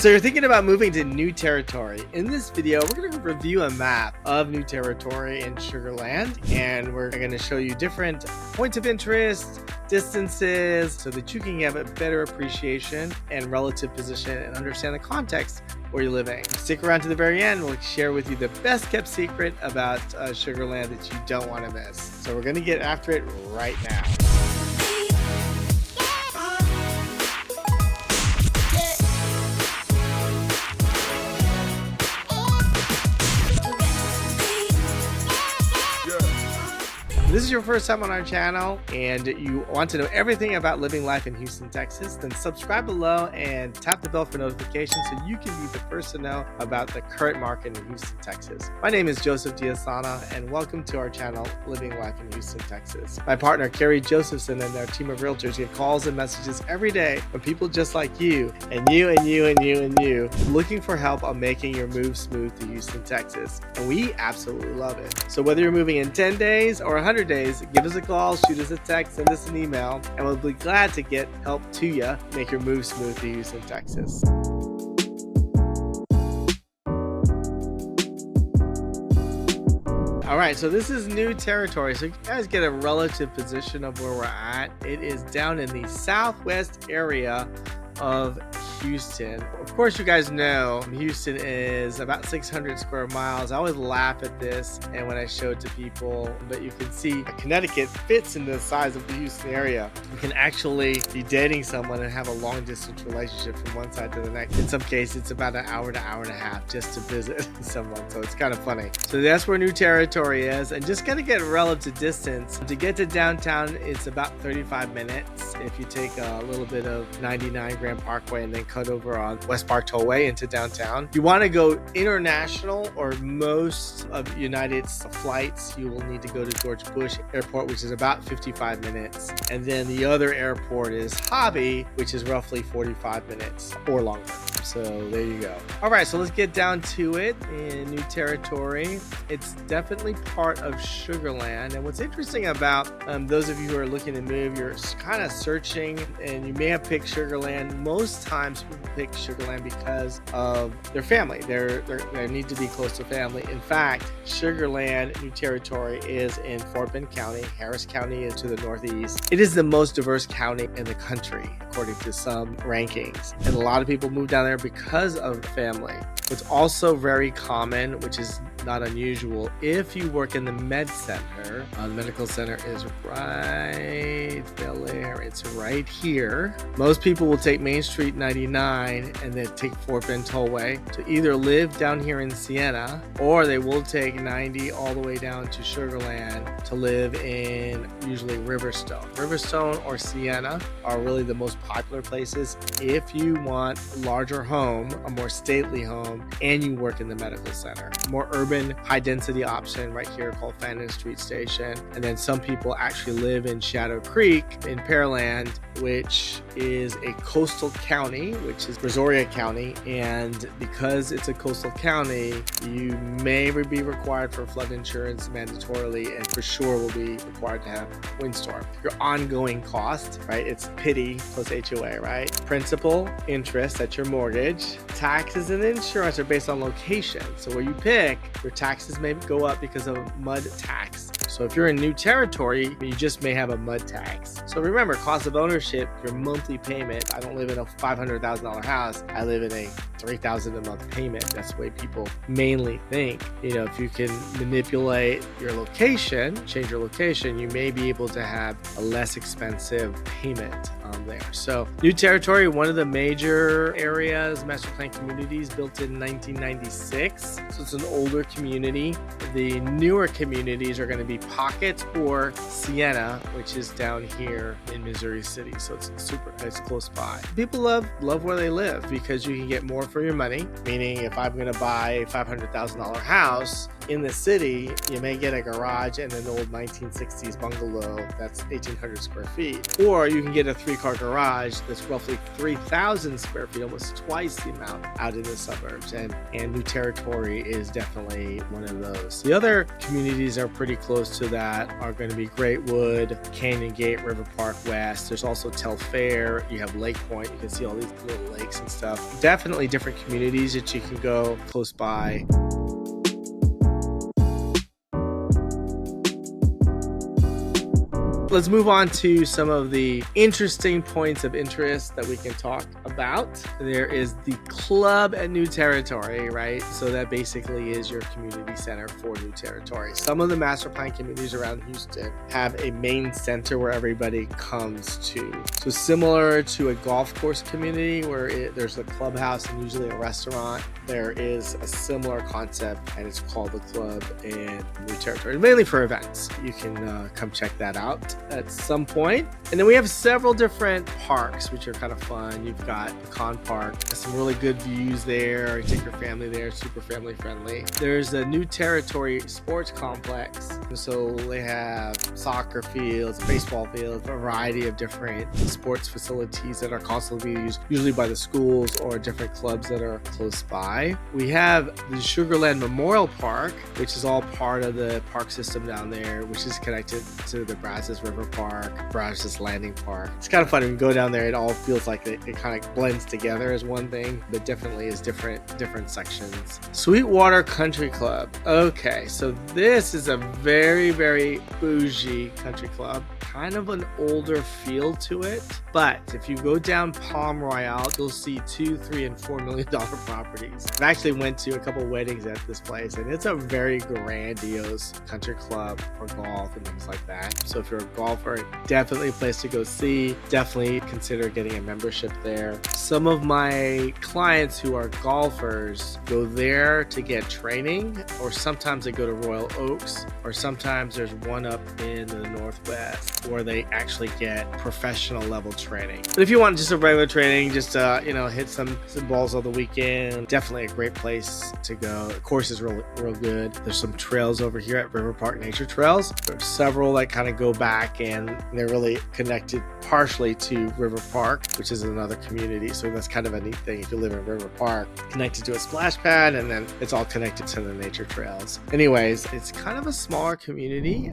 So you're thinking about moving to new territory. In this video, we're going to review a map of new territory in Sugar Land, and we're going to show you different points of interest, distances, so that you can have a better appreciation and relative position and understand the context where you're living. Stick around to the very end. We'll share with you the best kept secret about Sugar Land that you don't want to miss. So we're going to get after it right now. If this is your first time on our channel and you want to know everything about living life in Houston, Texas, then subscribe below and tap the bell for notifications so you can be the first to know about the current market in Houston, Texas. My name is Joseph Diasana, and welcome to our channel, Living Life in Houston, Texas. My partner, Carrie Josephson, and their team of realtors get calls and messages every day from people just like you, and you, and you, and you, and you, looking for help on making your move smooth to Houston, Texas. And we absolutely love it. So whether you're moving in 10 days or 100 days, give us a call, shoot us a text, send us an email, and we'll be glad to get help to you make your move smooth to Houston, Texas. All right, so this is new territory. So you guys get a relative position of where we're at. It is down in the southwest area of Houston. Of course, you guys know Houston is about 600 square miles. I always laugh at this and when I show it to people, but you can see Connecticut fits in the size of the Houston area. You can actually be dating someone and have a long distance relationship from one side to the next. In some cases, it's about an hour to hour and a half just to visit someone. So it's kind of funny. So that's where new territory is. And just gonna get relative distance. To get to downtown, it's about 35 minutes. If you take a little bit of 99 Grand Parkway and then cut over on West Park Tollway into downtown. If you want to go international, or most of United's flights, you will need to go to George Bush Airport, which is about 55 minutes. And then the other airport is Hobby, which is roughly 45 minutes or longer. So there you go. All right, so let's get down to it. In new territory, it's definitely part of Sugar Land. And what's interesting about those of you who are looking to move, you're kind of searching, and you may have picked Sugar Land. Most times people pick Sugar Land because of their family. They need to be close to family. In fact, Sugar Land, new territory, is in Fort Bend County. Harris County is to the northeast. It is the most diverse county in the country, according to some rankings. And a lot of people move down there because of family. What's also very common, which is not unusual, if you work in the med center, the medical center is right there. It's right here. Most people will take Main Street 99 and then take Fort Bend Tollway to either live down here in Siena, or they will take 90 all the way down to Sugar Land to live in usually Riverstone. Riverstone or Siena are really the most popular places if you want a larger home, a more stately home, and you work in the medical center. More urban, high density option right here called Fannin Street Station. And then some people actually live in Shadow Creek in Pearland, which is a coastal county, which is Brazoria County. And because it's a coastal county, you may be required for flood insurance mandatorily, and for sure will be required to have windstorm. Your ongoing cost, right? It's PITI plus HOA, right? Principal, interest, that's your mortgage. Taxes and insurance are based on location. So where you pick, your taxes may go up because of mud tax. So if you're in new territory, you just may have a mud tax. So remember, cost of ownership, your monthly payment. I don't live in a $500,000 house. I live in a $3,000 a month payment. That's the way people mainly think. You know, if you can manipulate your location, change your location, you may be able to have a less expensive payment there. So new territory, one of the major areas, master plan communities built in 1996. So it's an older community. The newer communities are going to be Pocket or Siena, which is down here in Missouri City. So it's close by. People love where they live because you can get more for your money. Meaning if I'm going to buy a $500,000 house, in the city, you may get a garage and an old 1960s bungalow that's 1,800 square feet. Or you can get a 3-car garage that's roughly 3,000 square feet, almost twice the amount out in the suburbs. And New Territory is definitely one of those. The other communities are pretty close to that are going to be Greatwood, Canyon Gate, River Park West. There's also Telfair. You have Lake Point. You can see all these little lakes and stuff. Definitely different communities that you can go close by. Let's move on to some of the interesting points of interest that we can talk about. There is the club at New Territory, right? So that basically is your community center for New Territory. Some of the master plan communities around Houston have a main center where everybody comes to. So similar to a golf course community where there's a clubhouse and usually a restaurant, there is a similar concept and it's called the club in New Territory, mainly for events. You can come check that out at some point. And then we have several different parks, which are kind of fun. You've got Pecan Park, some really good views there. You take your family there, super family friendly. There's a New Territory sports complex. So they have soccer fields, baseball fields, a variety of different sports facilities that are constantly used, usually by the schools or different clubs that are close by. We have the Sugarland Memorial Park, which is all part of the park system down there, which is connected to the Brazos River Park, Brazos Landing Park. It's kind of fun when you go down there. It all feels like it kind of blends together as one thing, but definitely is different sections. Sweetwater Country Club. Okay, so this is a very, very bougie country club. Kind of an older feel to it, but if you go down Palm Royale, you'll see $2, $3, and $4 million properties. I actually went to a couple weddings at this place, and it's a very grandiose country club for golf and things like that. So if you're a golfer, definitely a place to go see. Definitely consider getting a membership there. Some of my clients who are golfers go there to get training, or sometimes they go to Royal Oaks, or sometimes there's one up in the Northwest where they actually get professional level training. But if you want just a regular training, just hit some balls on the weekend, definitely a great place to go. The course is real good. There's some trails over here at River Park Nature Trails. There's several that kind of go back and they're really connected partially to River Park, which is another community. So that's kind of a neat thing. If you live in River Park, connected to a splash pad, and then it's all connected to the nature trails. Anyways, it's kind of a smaller community.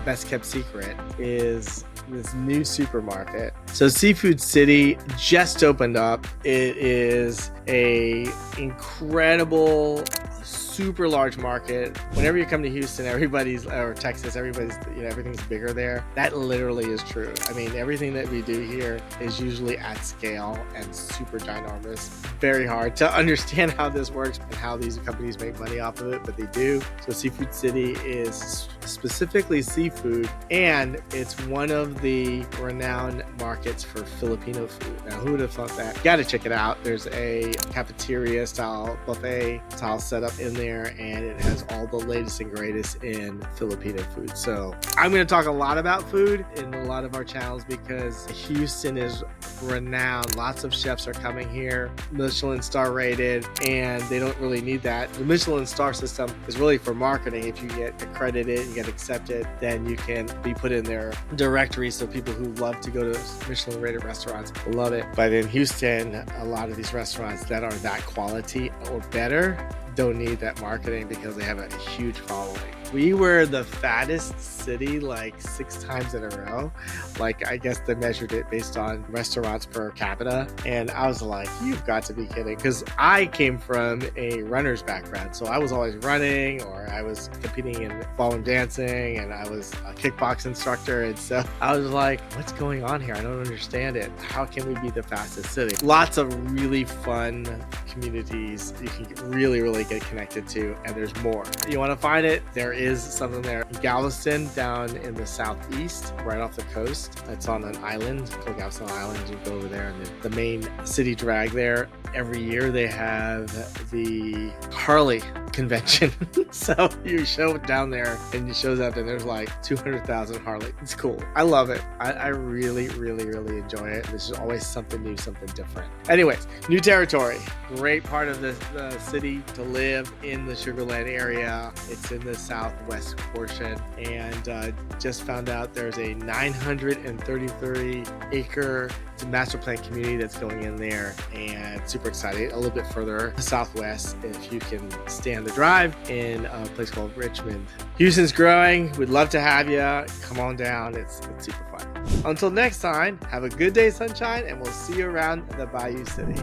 Best kept secret is this new supermarket. So Seafood City just opened up. It is a incredible, super large market. Whenever you come to Houston, or Texas, everything's bigger there. That literally is true. I mean, everything that we do here is usually at scale and super ginormous. Very hard to understand how this works and how these companies make money off of it, but they do. So Seafood City is specifically seafood, and it's one of the renowned markets for Filipino food. Now, who would have thought that? You gotta check it out. There's a cafeteria style, buffet style setup in there, and it has all the latest and greatest in Filipino food. So I'm going to talk a lot about food in a lot of our channels because Houston is renowned. Lots of chefs are coming here, Michelin star rated, and they don't really need that. The Michelin star system is really for marketing. If you get accredited, you get accepted, then you can be put in their directory. So people who love to go to Michelin rated restaurants love it. But in Houston, a lot of these restaurants that are that quality or better don't need that marketing because they have a huge following. We were the fattest city like 6 times in a row. Like, I guess they measured it based on restaurants per capita. And I was like, you've got to be kidding. Because I came from a runner's background. So I was always running, or I was competing in ballroom dancing, and I was a kickbox instructor. And so I was like, what's going on here? I don't understand it. How can we be the fastest city? Lots of really fun communities you can really, really get connected to. And there's more. You want to find it? There is something there. Galveston, down in the southeast, right off the coast. It's on an island called Galveston Island. You go over there, and the main city drag there. Every year they have the Harley convention. So you show down there and it shows up and there's like 200,000 Harley. It's cool. I love it. I really, really, really enjoy it. There's always something new, something different. Anyways, new territory. Great part of the city to live in the Sugar Land area. It's in the southwest portion, and just found out there's a 933 acre master plan community that's going in there, and super excited. A little bit further southwest, if you can stand the drive, in a place called Richmond. Houston's growing. We'd love to have you. Come on down. It's super fun. Until next time, have a good day, sunshine, and we'll see you around the Bayou City.